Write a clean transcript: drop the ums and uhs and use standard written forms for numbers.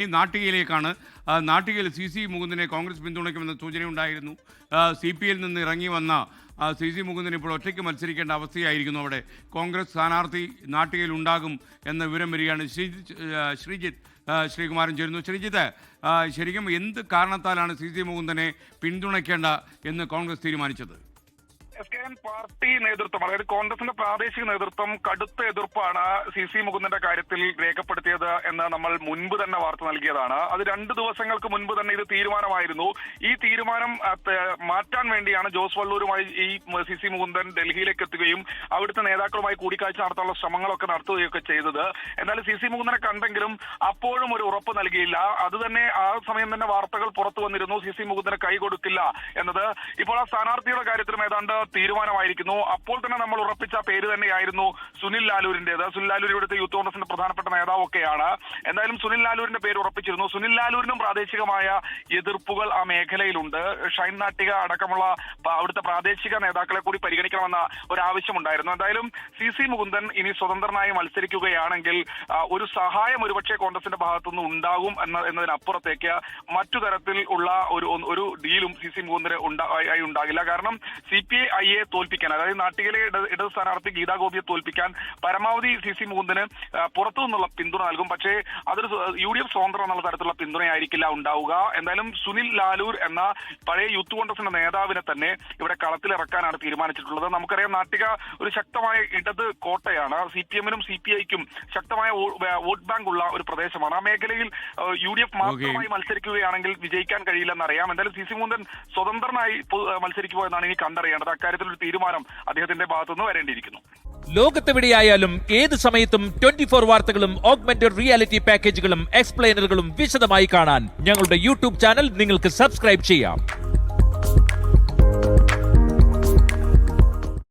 ഈ നാട്ടികയിലേക്കാണ്. നാട്ടികയിൽ CC മുകുന്ദനെ കോൺഗ്രസ് പിന്തുണയ്ക്കുമെന്ന സൂചനയുണ്ടായിരുന്നു. CPയിൽ നിന്ന് ഇറങ്ങി വന്ന CC മുകുന്ദൻ ഇപ്പോൾ ഒറ്റയ്ക്ക് മത്സരിക്കേണ്ട അവസ്ഥയായിരിക്കുന്നു. അവിടെ കോൺഗ്രസ് സ്ഥാനാർത്ഥി നാട്ടികയിൽ ഉണ്ടാകും എന്ന വിവരം വരികയാണ്. ശ്രീജിത്ത് ശ്രീകുമാരൻ ചേരുന്നു. ശ്രീജിത്ത്, ശരിക്കും എന്ത് കാരണത്താലാണ് CC മുകുന്ദനെ പിന്തുണയ്ക്കേണ്ട എന്ന് കോൺഗ്രസ് തീരുമാനിച്ചത്? പാർട്ടി നേതൃത്വം, അതായത് കോൺഗ്രസിന്റെ പ്രാദേശിക നേതൃത്വം കടുത്ത എതിർപ്പാണ് CC മുകുന്ദന്റെ കാര്യത്തിൽ രേഖപ്പെടുത്തിയത് എന്ന് നമ്മൾ മുൻപ് തന്നെ വാർത്ത നൽകിയതാണ്. അത് 2 ദിവസങ്ങൾക്ക് മുൻപ് തന്നെ ഇത് തീരുമാനമായിരുന്നു. ഈ തീരുമാനം മാറ്റാൻ വേണ്ടിയാണ് ജോസ് വള്ളൂരുമായി ഈ CC മുകുന്ദൻ ഡൽഹിയിലേക്ക് എത്തുകയും അവിടുത്തെ നേതാക്കളുമായി കൂടിക്കാഴ്ച നടത്താനുള്ള ശ്രമങ്ങളൊക്കെ നടത്തുകയൊക്കെ ചെയ്തത്. എന്നാലും CC മുകുന്ദനെ കണ്ടെങ്കിലും അപ്പോഴും ഒരു ഉറപ്പ് നൽകിയില്ല. അത് തന്നെ ആ സമയം തന്നെ വാർത്തകൾ പുറത്തു വന്നിരുന്നു, CC മുകുന്ദനെ കൈ കൊടുക്കില്ല എന്നത്. ഇപ്പോൾ ആ സ്ഥാനാർത്ഥിയുടെ കാര്യത്തിലും ഏതാണ്ട് തീരുമാനമായിരിക്കുന്നു. അപ്പോൾ തന്നെ നമ്മൾ ഉറപ്പിച്ച പേര് തന്നെയായിരുന്നു സുനിൽ ലാലൂരിന്റേത്. സുനിൽ ലാലൂർ ഇവിടുത്തെ യൂത്ത് കോൺഗ്രസിന്റെ പ്രധാനപ്പെട്ട നേതാവൊക്കെയാണ്. എന്തായാലും സുനിൽ ലാലൂരിന്റെ പേര് ഉറപ്പിച്ചിരുന്നു. സുനിൽ ലാലൂരിനും പ്രാദേശികമായ എതിർപ്പുകൾ ആ മേഖലയിലുണ്ട്. ഷൈൻ നാട്ടിക അടക്കമുള്ള അവിടുത്തെ പ്രാദേശിക നേതാക്കളെ കൂടി പരിഗണിക്കണമെന്ന ഒരു ആവശ്യമുണ്ടായിരുന്നു. എന്തായാലും CC മുകുന്ദൻ ഇനി സ്വതന്ത്രനായി മത്സരിക്കുകയാണെങ്കിൽ ഒരു സഹായം ഒരുപക്ഷെ കോൺഗ്രസിന്റെ ഭാഗത്തുനിന്ന് ഉണ്ടാകും എന്നതിനപ്പുറത്തേക്ക് മറ്റു തരത്തിൽ ഉള്ള ഒരു ഡീലും CC മുകുന്ദന് ഉണ്ടാകില്ല. കാരണം CPIയെ തോൽപ്പിക്കാൻ, അതായത് നാട്ടികയിലെ ഇടത് സ്ഥാനാർത്ഥി ഗീതാ ഗോപിയെ തോൽപ്പിക്കാൻ പരമാവധി CC മുകുന്ദന് പുറത്തു നിന്നുള്ള പിന്തുണ നൽകും. പക്ഷേ അതൊരു UDF സ്വതന്ത്രം എന്നുള്ള തരത്തിലുള്ള പിന്തുണയായിരിക്കില്ല ഉണ്ടാവുക. എന്തായാലും സുനിൽ ലാലൂർ എന്ന പഴയ യൂത്ത് കോൺഗ്രസിന്റെ നേതാവിനെ തന്നെ ഇവിടെ കളത്തിലിറക്കാനാണ് തീരുമാനിച്ചിട്ടുള്ളത്. നമുക്കറിയാം, നാട്ടിക ഒരു ശക്തമായ ഇടത് കോട്ടയാണ്. CPMനും CPIക്കും ശക്തമായ വോട്ട് ബാങ്ക് ഉള്ള ഒരു പ്രദേശമാണ്. ആ മേഖലയിൽ UDF മാത്രമായി മത്സരിക്കുകയാണെങ്കിൽ വിജയിക്കാൻ കഴിയില്ലെന്നറിയാം. എന്തായാലും CC മുകുന്ദൻ സ്വതന്ത്രനായി മത്സരിക്കുമോ എന്നാണ് ഇനി കണ്ടറിയേണ്ടത്. അക്കാര്യത്തിൽ ഒരു തീരുമാനം അദ്ദേഹത്തിന്റെ ഭാഗത്തുനിന്ന് വരേണ്ടിയിരിക്കുന്നു. ലോകത്തെവിടെയായാലും ഏത് സമയത്തും 24 വാർത്തകളും ഓഗ്മെന്റഡ് റിയാലിറ്റി പാക്കേജുകളും എക്സ്പ്ലെയിനറുകളും വിശദമായി കാണാൻ ഞങ്ങളുടെ YouTube ചാനൽ നിങ്ങൾക്ക് സബ്സ്ക്രൈബ് ചെയ്യാം.